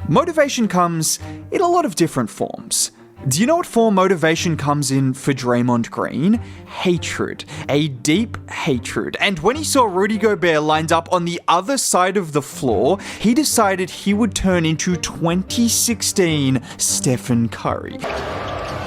Motivation comes in a lot of different forms. Do you know what form motivation comes in for Draymond Green? Hatred. A deep hatred. And when he saw Rudy Gobert lined up on the other side of the floor, he decided he would turn into 2016 Stephen Curry.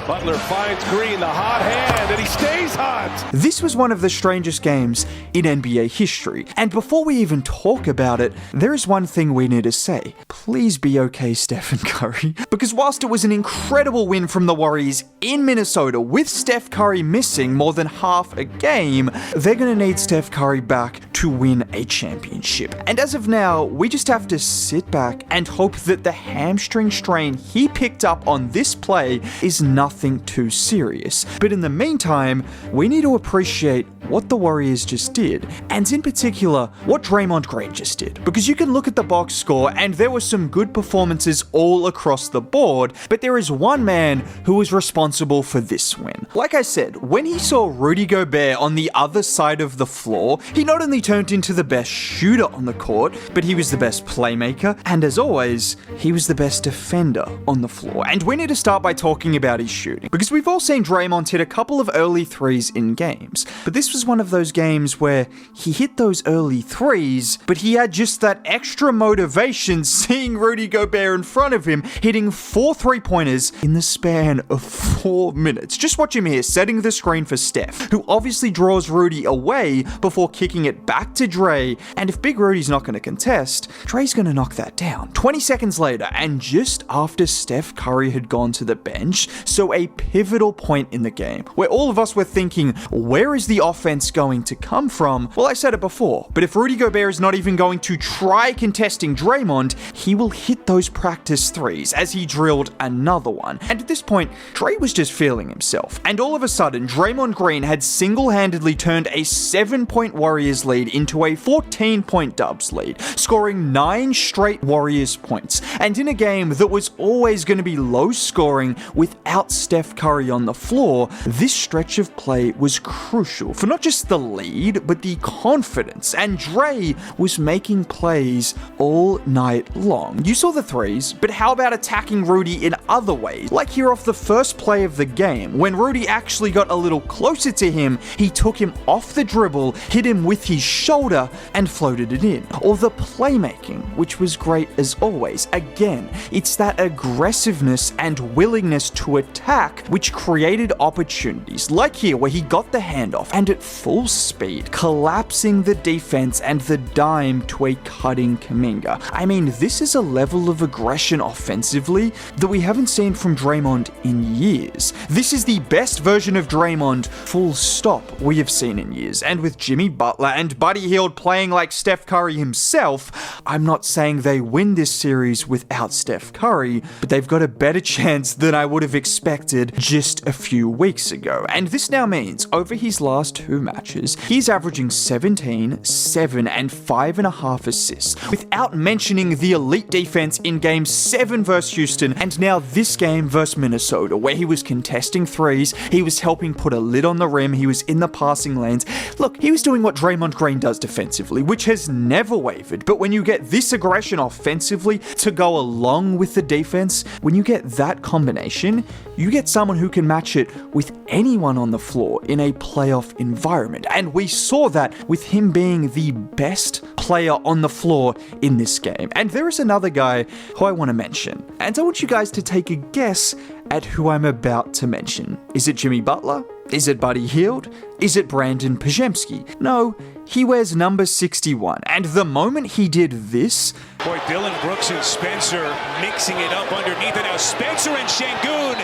Butler finds Green, the hot hand, and he stays hot! This was one of the strangest games in NBA history, and before we even talk about it, there is one thing we need to say. Please be okay, Stephen Curry. Because whilst it was an incredible win from the Warriors in Minnesota, with Steph Curry missing more than half a game, they're gonna need Steph Curry back to win a championship. And as of now, we just have to sit back and hope that the hamstring strain he picked up on this play is nothing too serious. But in the meantime, we need to appreciate what the Warriors just did, and in particular, what Draymond Green just did. Because you can look at the box score and there were some good performances all across the board, but there is one man who was responsible for this win. Like I said, when he saw Rudy Gobert on the other side of the floor, he not only turned into the best shooter on the court, but he was the best playmaker, and as always, he was the best defender on the floor. And we need to start by talking about his shooting, because we've all seen Draymond hit a couple of early threes in games, but this was one of those games where he hit those early threes, but he had just that extra motivation seeing Rudy Gobert in front of him hitting 4 3-pointers in the span of 4 minutes. Just watch him here setting the screen for Steph, who obviously draws Rudy away before kicking it back to Dre, and if Big Rudy's not going to contest, Dre's going to knock that down. 20 seconds later, and just after Steph Curry had gone to the bench, so a pivotal point in the game, where all of us were thinking, where is the offense going to come from? Well, I said it before, but if Rudy Gobert is not even going to try contesting Draymond, he will hit those practice threes as he drilled another one. And at this point, Dre was just feeling himself. And all of a sudden, Draymond Green had single-handedly turned a 7-point Warriors lead into a 14-point Dubs lead, scoring 9 straight Warriors points. And in a game that was always going to be low scoring without Steph Curry on the floor, this stretch of play was crucial for not just the lead, but the confidence. And Dre was making plays all night long. You saw the threes, but how about attacking Rudy in other ways? Like here off the first play of the game, when Rudy actually got a little closer to him, he took him off the dribble, hit him with his shoulder, and floated it in. Or the playmaking, which was great as always. Again, it's that aggressiveness and willingness to attack which created opportunities, like here where he got the handoff and at full speed, collapsing the defense and the dime to a cutting Kuminga. I mean, this is a level of aggression offensively that we haven't seen from Draymond in years. This is the best version of Draymond, full stop, we have seen in years. And with Jimmy Butler and Buddy Hield playing like Steph Curry himself, I'm not saying they win this series without Steph Curry, but they've got a better chance than I would have expected just a few weeks ago. And this now means over his last 2 matches, he's averaging 17, 7, and 5.5 assists, without mentioning the elite defense in Game 7 versus Houston, and now this game versus Minnesota, where he was contesting threes, he was helping put a lid on the rim, he was in the passing lanes. Look, he was doing what Draymond Green does defensively, which has never wavered, but when you get this aggression offensively to go along with the defense, when you get that combination, you get someone who can match it with anyone on the floor in a playoff environment. And we saw that with him being the best player on the floor in this game. And there is another guy who I want to mention, and I want you guys to take a guess at who I'm about to mention. Is it Jimmy Butler? Is it Buddy Hield? Is it Brandon Podziemski? No, he wears number 61, and the moment he did this... Boy, Dillon Brooks and Spencer mixing it up underneath it. Now Spencer and Şengün.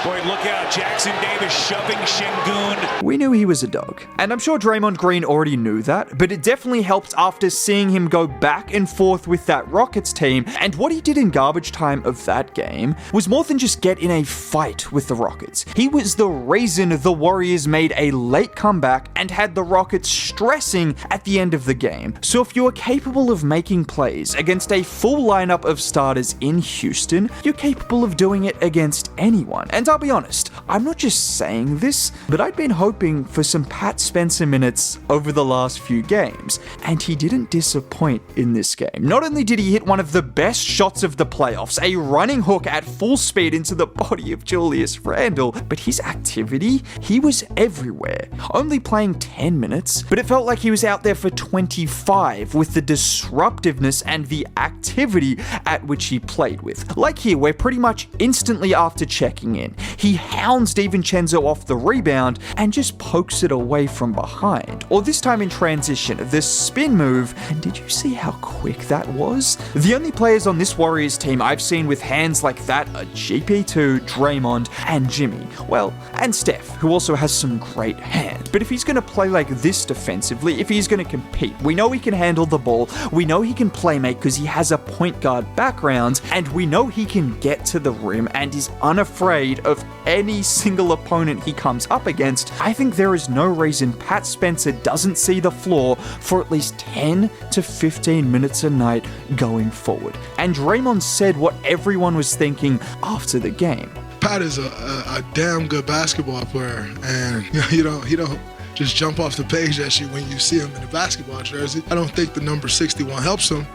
Boy, look out, Jackson Davis shoving Şengün. We knew he was a dog, and I'm sure Draymond Green already knew that, but it definitely helped after seeing him go back and forth with that Rockets team, and what he did in garbage time of that game was more than just get in a fight with the Rockets. He was the reason the Warriors made a late comeback and had the Rockets stressing at the end of the game. So if you are capable of making plays against a full lineup of starters in Houston, you're capable of doing it against anyone. And I'll be honest, I'm not just saying this, but I'd been hoping for some Pat Spencer minutes over the last few games, and he didn't disappoint in this game. Not only did he hit one of the best shots of the playoffs, a running hook at full speed into the body of Julius Randle, but his activity, he was everywhere. Only playing 10 minutes, but it felt like he was out there for 25 with the disruptiveness and the activity at which he played with. Like here, where pretty much instantly after checking in, he hounds DiVincenzo off the rebound and just pokes it away from behind. Or this time in transition, the spin move, and did you see how quick that was? The only players on this Warriors team I've seen with hands like that are GP2, Draymond, and Jimmy. Well, and Steph, who also has some great hands. But if he's going to play like this defensively, if he's going to compete, we know he can handle the ball, we know he can play make because he has a point guard background, and we know he can get to the rim and is unafraid of any single opponent he comes up against. I think there is no reason Pat Spencer doesn't see the floor for at least 10 to 15 minutes a night going forward. And Draymond said what everyone was thinking after the game. Pat is a damn good basketball player, and he don't just jump off the page at you when you see him in a basketball jersey. I don't think the number 61 helps him,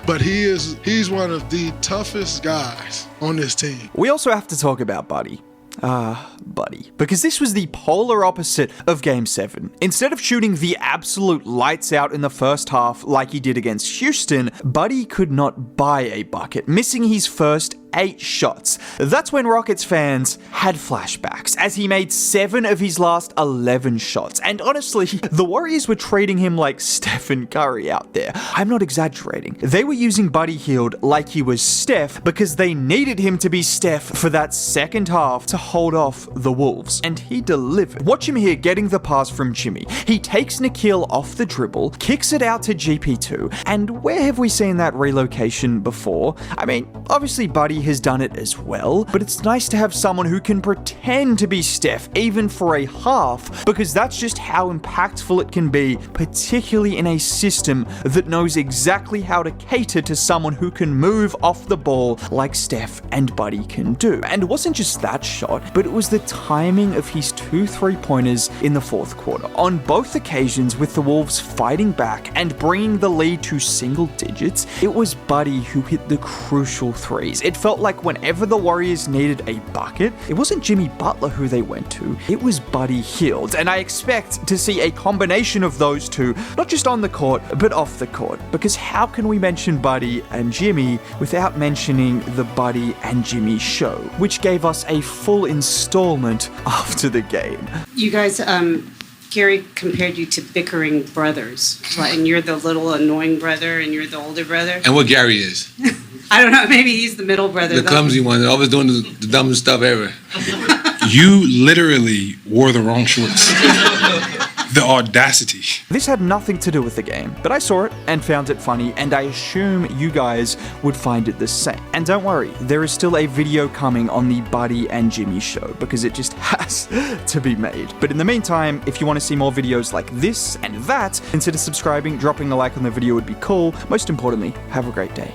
but he's one of the toughest guys on this team. We also have to talk about Buddy. Buddy. Because this was the polar opposite of Game 7. Instead of shooting the absolute lights out in the first half like he did against Houston, Buddy could not buy a bucket, missing his first 8 shots. That's when Rockets fans had flashbacks, as he made 7 of his last 11 shots. And honestly, the Warriors were treating him like Stephen Curry out there. I'm not exaggerating. They were using Buddy Hield like he was Steph because they needed him to be Steph for that second half to hold off the Wolves. And he delivered. Watch him here getting the pass from Jimmy. He takes Nikhil off the dribble, kicks it out to GP2, and where have we seen that relocation before? I mean, obviously Buddy has done it as well, but it's nice to have someone who can pretend to be Steph even for a half, because that's just how impactful it can be, particularly in a system that knows exactly how to cater to someone who can move off the ball like Steph and Buddy can do. And it wasn't just that shot, but it was the timing of his 2 3-pointers in the fourth quarter. On both occasions, with the Wolves fighting back and bringing the lead to single digits, it was Buddy who hit the crucial threes. It felt like whenever the Warriors needed a bucket, it wasn't Jimmy Butler who they went to, it was Buddy Hield. And I expect to see a combination of those two, not just on the court, but off the court. Because how can we mention Buddy and Jimmy without mentioning the Buddy and Jimmy show, which gave us a full installment after the game. You guys, Gary compared you to bickering brothers, and you're the little annoying brother and you're the older brother. And what Gary is? I don't know, maybe he's the middle brother. The clumsy one, always doing the dumbest stuff ever. You literally wore the wrong shorts. The audacity. This had nothing to do with the game, but I saw it and found it funny, and I assume you guys would find it the same. And don't worry, there is still a video coming on the Buddy and Jimmy show, because it just has to be made. But in the meantime, if you want to see more videos like this and that, consider subscribing, dropping a like on the video would be cool. Most importantly, have a great day.